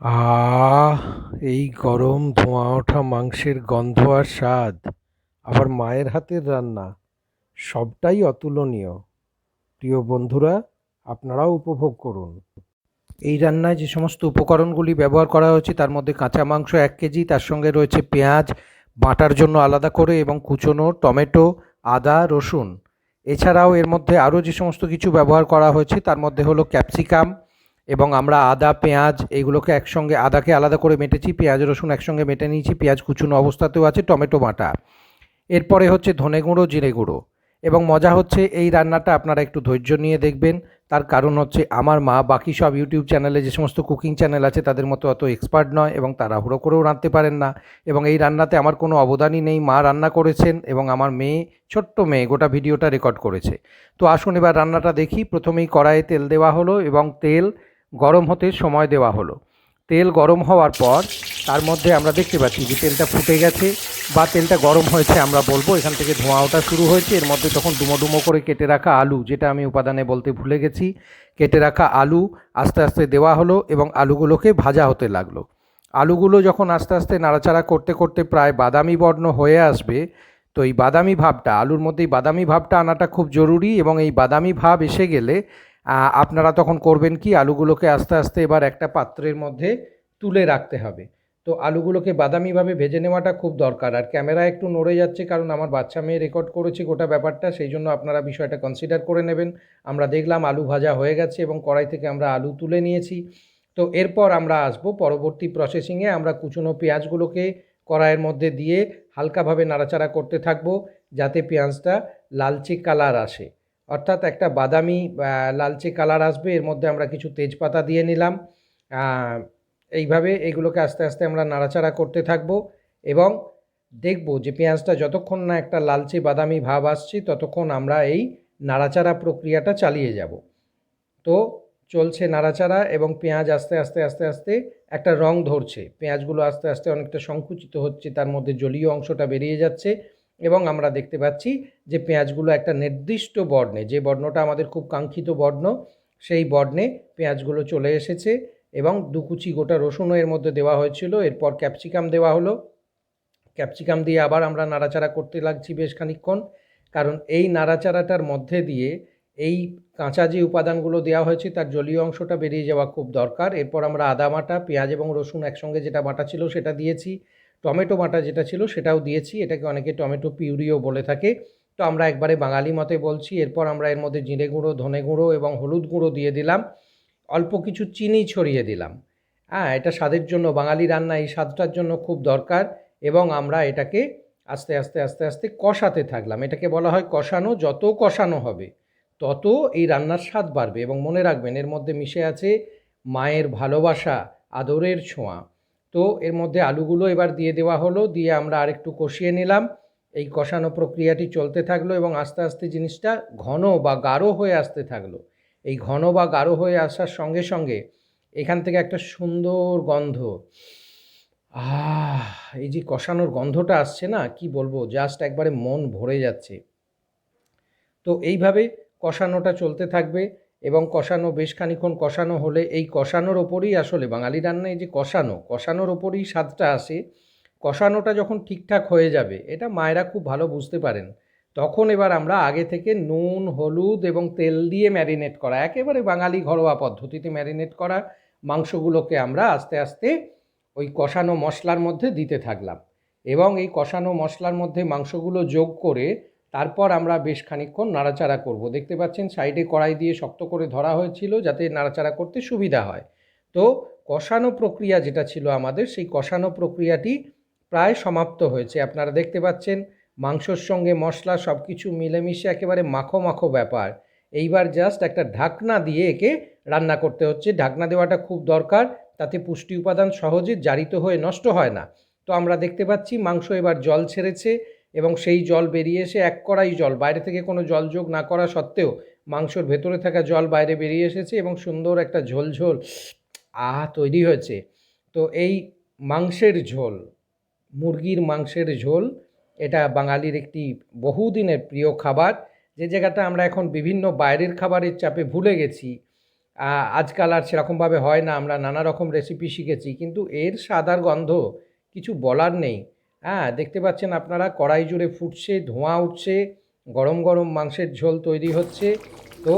আহ! এই গরম ধোঁয়া ওঠা মাংসের গন্ধ আর স্বাদ, আবার মায়ের হাতের রান্না, সবটাই অতুলনীয়। প্রিয় বন্ধুরা, আপনারাও উপভোগ করুন। এই রান্নায় যে সমস্ত উপকরণগুলি ব্যবহার করা হয়েছে তার মধ্যে কাঁচা মাংস 1 কেজি, তার সঙ্গে রয়েছে পেঁয়াজ বাটার জন্য আলাদা করে এবং কুচনো টমেটো, আদা, রসুন। এছাড়াও এর মধ্যে আরও যে সমস্ত কিছু ব্যবহার করা হয়েছে তার মধ্যে হলো ক্যাপসিকাম, এবং আমরা আদা পেঁয়াজ এইগুলোকে একসঙ্গে, আদাকে আলাদা করে মেটেছি, পেঁয়াজ রসুন একসঙ্গে মেটে নিয়েছি, পেঁয়াজ কুচনো অবস্থাতেও আছে, টমেটো বাটা। এরপরে হচ্ছে ধনে গুঁড়ো, জিরে গুঁড়ো। এবং মজা হচ্ছে এই রান্নাটা আপনারা একটু ধৈর্য নিয়ে দেখবেন। তার কারণ হচ্ছে আমার মা বাকি সব ইউটিউব চ্যানেলে যে সমস্ত কুকিং চ্যানেল আছে তাদের মতো অত এক্সপার্ট নয় এবং তাড়াহুড়ো করেও রাঁধতে পারেন না, এবং এই রান্নাতে আমার কোনো অবদানই নেই। মা রান্না করেছেন এবং আমার মেয়ে, ছোট্ট মেয়ে, গোটা ভিডিওটা রেকর্ড করেছে। তো আসুন এবার রান্নাটা দেখি। প্রথমেই কড়াইয়ে তেল দেওয়া হলো এবং তেল গরম হতে সময় দেওয়া হলো। তেল গরম হওয়ার পর তার মধ্যে আমরা দেখতে পাচ্ছি যে তেলটা ফুটে গেছে বা তেলটা গরম হয়েছে আমরা বলবো, এখান থেকে ধোঁয়া ওঠা শুরু হয়েছে। এর মধ্যে তখন ডুমো ডুমো করে কেটে রাখা আলু, যেটা আমি উপাদানে বলতে ভুলে গেছি, কেটে রাখা আলু আস্তে আস্তে দেওয়া হলো এবং আলুগুলোকে ভাজা হতে লাগলো। আলুগুলো যখন আস্তে আস্তে নাড়াচাড়া করতে করতে প্রায় বাদামি বর্ণ হয়ে আসবে, তো এই বাদামি ভাবটা, আলুর মধ্যে এই বাদামি ভাবটা আনাটা খুব জরুরি, এবং এই বাদামি ভাব এসে গেলে আপনারা তখন করবেন কি, আলুগুলোকে আস্তে আস্তে এবার একটা পাত্রের মধ্যে তুলে রাখতে হবে। তো আলুগুলোকে বাদামিভাবে ভেজে নেওয়াটা খুব দরকার। আর ক্যামেরা একটু নড়ে যাচ্ছে কারণ আমার বাচ্চা মেয়ে রেকর্ড করেছে গোটা ব্যাপারটা, সেই জন্য আপনারা বিষয়টা কনসিডার করে নেবেন। আমরা দেখলাম আলু ভাজা হয়ে গেছে এবং কড়াই থেকে আমরা আলু তুলে নিয়েছি। তো এরপর আমরা আসবো পরবর্তী প্রসেসিংয়ে। আমরা কুচনো পেঁয়াজগুলোকে কড়াইয়ের মধ্যে দিয়ে হালকাভাবে নাড়াচাড়া করতে থাকবো যাতে পেঁয়াজটা লালচে কালার আসে, অর্থাৎ একটা বাদামি লালচে কালার আসবে। এর মধ্যে আমরা কিছু তেজপাতা দিয়ে নিলাম। এইভাবে এইগুলোকে আস্তে আস্তে আমরা নাড়াচাড়া করতে থাকবো এবং দেখব যে পেঁয়াজটা যতক্ষণ না একটা লালচে বাদামি ভাব আসছে ততক্ষণ আমরা এই নাড়াচাড়া প্রক্রিয়াটা চালিয়ে যাব। তো চলছে নাড়াচাড়া এবং পেঁয়াজ আস্তে আস্তে আস্তে আস্তে একটা রং ধরছে, পেঁয়াজগুলো আস্তে আস্তে অনেকটা সংকুচিত হচ্ছে, তার মধ্যে জলীয় অংশটা বেরিয়ে যাচ্ছে এবং আমরা দেখতে পাচ্ছি যে পেঁয়াজগুলো একটা নির্দিষ্ট বর্ণে, যে বর্ণটা আমাদের খুব কাঙ্ক্ষিত বর্ণ, সেই বর্ণে পেঁয়াজগুলো চলে এসেছে। এবং দুকুচি গোটা রসুনও এর মধ্যে দেওয়া হয়েছিল। এরপর ক্যাপসিকাম দেওয়া হলো। ক্যাপসিকাম দিয়ে আবার আমরা নাড়াচাড়া করতে লাগছি বেশ খানিকক্ষণ, কারণ এই নাড়াচাড়াটার মধ্যে দিয়ে এই কাঁচা যে উপাদানগুলো দেওয়া হয়েছে তার জলীয় অংশটা বেরিয়ে যাওয়া খুব দরকার। এরপর আমরা আদা বাটা, পেঁয়াজ এবং রসুন একসঙ্গে যেটা বাটা ছিল সেটা দিয়েছি, টমেটো বাটা যেটা ছিল সেটাও দিয়েছি, এটাকে অনেকে টমেটো পিউরিও বলে থাকে, তো আমরা একবারে বাঙালি মতে বলছি। এরপর আমরা এর মধ্যে জিরে গুঁড়ো, ধনে গুঁড়ো এবং হলুদ গুঁড়ো দিয়ে দিলাম, অল্প কিছু চিনি ছড়িয়ে দিলাম। হ্যাঁ, এটা স্বাদের জন্য, বাঙালি রান্না এই স্বাদটার জন্য খুব দরকার। এবং আমরা এটাকে আস্তে আস্তে আস্তে আস্তে কষাতে থাকলাম। এটাকে বলা হয় কষানো। যত কষানো হবে তত এই রান্নার স্বাদ বাড়বে। এবং মনে রাখবেন এর মধ্যে মিশে আছে মায়ের ভালোবাসা, আদরের ছোঁয়া। তো এর মধ্যে আলুগুলো এবার দিয়ে দেওয়া হলো, দিয়ে আমরা আরেকটু কষিয়ে নিলাম। এই কষানো প্রক্রিয়াটি চলতে থাকলো এবং আস্তে আস্তে জিনিসটা ঘন বা গাঢ় হয়ে আসতে থাকলো। এই ঘন বা গাঢ় হয়ে আসার সঙ্গে সঙ্গে এখান থেকে একটা সুন্দর গন্ধ, আহ! এই যে কষানোর গন্ধটা আসছে না, কি বলবো, জাস্ট একবারে মন ভরে যাচ্ছে। তো এইভাবে কষানোটা চলতে থাকবে এবং কষানো বেশ খানিক্ষণ কষানো হলে, এই কষানোর ওপরেই আসলে বাঙালি রান্নায় যে কষানোর ওপরেই স্বাদটা আসে। কষানোটা যখন ঠিকঠাক হয়ে যাবে, এটা মায়েরা খুব ভালো বুঝতে পারেন, তখন এবার আমরা আগে থেকে নুন, হলুদ এবং তেল দিয়ে ম্যারিনেট করা, একেবারে বাঙালি ঘরোয়া পদ্ধতিতে ম্যারিনেট করা মাংসগুলোকে আমরা আস্তে আস্তে ওই কষানো মশলার মধ্যে দিতে থাকলাম এবং এই কষানো মশলার মধ্যে মাংসগুলো যোগ করে তারপর আমরা বেশ খানিকক্ষণ নাড়াচাড়া করব। দেখতে পাচ্ছেন সাইডে কড়াই দিয়ে শক্ত করে ধরা হয়েছিল যাতে নাড়াচাড়া করতে সুবিধা হয়। তো কষানো প্রক্রিয়া যেটা ছিল আমাদের, সেই কষানো প্রক্রিয়াটি প্রায় সমাপ্ত হয়েছে। আপনারা দেখতে পাচ্ছেন মাংসর সঙ্গে মশলা সব কিছু মিলেমিশে একেবারে মাখো মাখো ব্যাপার। এইবার জাস্ট একটা ঢাকনা দিয়ে একে রান্না করতে হচ্ছে। ঢাকনা দেওয়াটা খুব দরকার, তাতে পুষ্টি উপাদান সহজে জারিত হয়ে নষ্ট হয় না। তো আমরা দেখতে পাচ্ছি মাংস এবার জল ছেড়েছে এবং সেই জল বেরিয়ে এসে এক কড়াই জল, বাইরে থেকে কোনো জল যোগ না করা সত্ত্বেও মাংসর ভেতরে থাকা জল বাইরে বেরিয়ে এসেছে এবং সুন্দর একটা ঝোল ঝোল তৈরি হয়েছে। তো এই মাংসের ঝোল, মুরগির মাংসের ঝোল, এটা বাঙালির একটি বহুদিনের প্রিয় খাবার, যে জায়গাটা আমরা এখন বিভিন্ন বাইরের খাবারের চাপে ভুলে গেছি। আজকাল আর সেরকমভাবে হয় না, আমরা নানা রকম রেসিপি শিখেছি, কিন্তু এর স্বাদ আর গন্ধ কিছু বলার নেই। দেখতে পাচ্ছেন আপনারা, কড়াই জুড়ে ফুটছে, ধোঁয়া উঠছে, গরম গরম মাংসের ঝোল তৈরি হচ্ছে। তো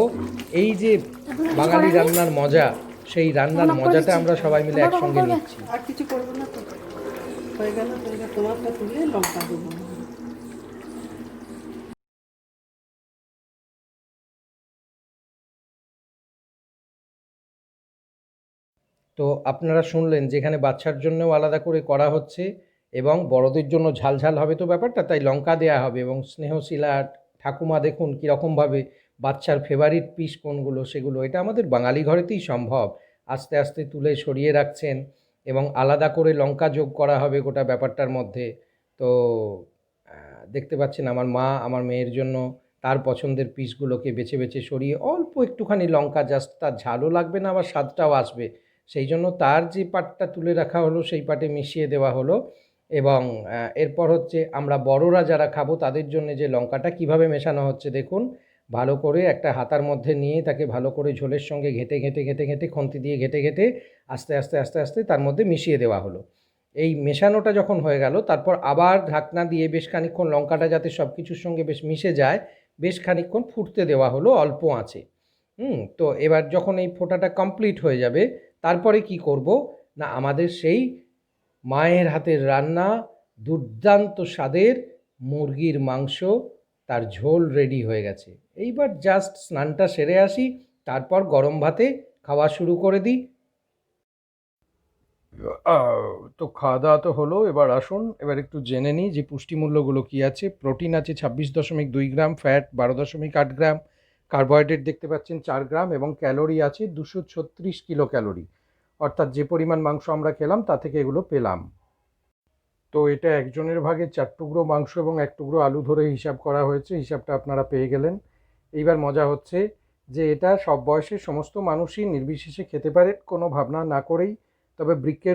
এই যে এখনো কিছু বাঙালি করেনি? রান্নার মজা, সেই রান্নার তখন অফ করে মজাটা দিচ্ছি। আমরা সবাই মিলে তোমাকে অফ একসঙ্গে করবে? নিচ্ছি। আর কিছু করবো না তো, হয়ে গেল। তোমারটা তুলে লঙ্কা দেবো। তো আপনারা শুনলেন যেখানে বাচ্চার জন্যও আলাদা করে করা হচ্ছে এবং বড়দের জন্য ঝাল ঝাল হবে তো ব্যাপারটা, তাই লঙ্কা দেয়া হবে। এবং স্নেহশীলা ঠাকুমা দেখুন কীরকমভাবে বাচ্চার ফেভারিট পিস কোনগুলো সেগুলো, এটা আমাদের বাঙালি ঘরেতেই সম্ভব। আস্তে আস্তে তুলে সরিয়ে রাখছেন এবং আলাদা করে লঙ্কা যোগ করা হবে গোটা ব্যাপারটার মধ্যে। তো দেখতে পাচ্ছেন আমার মা আমার মেয়ের জন্য তার পছন্দের পিসগুলোকে বেছে বেছে সরিয়ে অল্প একটুখানি লঙ্কা, জাস্ট, তার ঝালও লাগবে না আবার স্বাদটাও আসবে, সেই জন্য তার যে পাটটা তুলে রাখা হলো সেই পাটে মিশিয়ে দেওয়া হলো। এবং এরপর হচ্ছে আমরা বড়রা যারা খাবো তাদের জন্য যে লঙ্কাটা কিভাবে মেশানো হচ্ছে দেখুন। ভালো করে একটা হাতার মধ্যে নিয়ে তাকে ভালো করে ঝোলের সঙ্গে ঘেঁটে ঘেঁটে ঘেঁটে ঘেঁটে খন্তি দিয়ে ঘেঁটে ঘেঁটে আস্তে আস্তে আস্তে আস্তে তার মধ্যে মিশিয়ে দেওয়া হলো। এই মেশানোটা যখন হয়ে গেল, তারপর আবার ঢাকনা দিয়ে বেশ খানিকক্ষণ লঙ্কাটা যাতে সব কিছুর সঙ্গে বেশ মিশে যায়, বেশ খানিকক্ষণ ফুটতে দেওয়া হলো অল্প আঁচে। তো এবার যখন এই ফোটাটা কমপ্লিট হয়ে যাবে, তারপরে কি করব না, আমাদের সেই মায়ের হাতের রান্না দুর্দান্ত স্বাদের মুরগির মাংস, তার ঝোল রেডি হয়ে গেছে। এইবার জাস্ট স্নানটা সেরে আসি, তারপর গরম ভাতে খাওয়া শুরু করে দিই। তো খাওয়া দাওয়া তো হলো, এবার আসুন এবার একটু জেনে নিই যে পুষ্টিমূল্যগুলো কী আছে। প্রোটিন আছে 26.2 গ্রাম, ফ্যাট 12.8 গ্রাম, কার্বোহাইড্রেট দেখতে পাচ্ছেন 4 গ্রাম, এবং ক্যালোরি আছে 236 কিলো ক্যালোরি। অর্থাৎ যে পরিমাণ মাংস আমরা খেলাম তা থেকে এগুলো পেলাম। তো এটা একজনের ভাগে 4 টুকরো মাংস এবং 1 টুকরো আলু ধরে হিসাব করা হয়েছে, হিসাবটা আপনারা পেয়ে গেলেন। এইবার মজা হচ্ছে যে এটা সব বয়সের সমস্ত মানুষই নির্বিশেষে খেতে পারে, কোনো ভাবনা না করেই। তবে বৃক্কের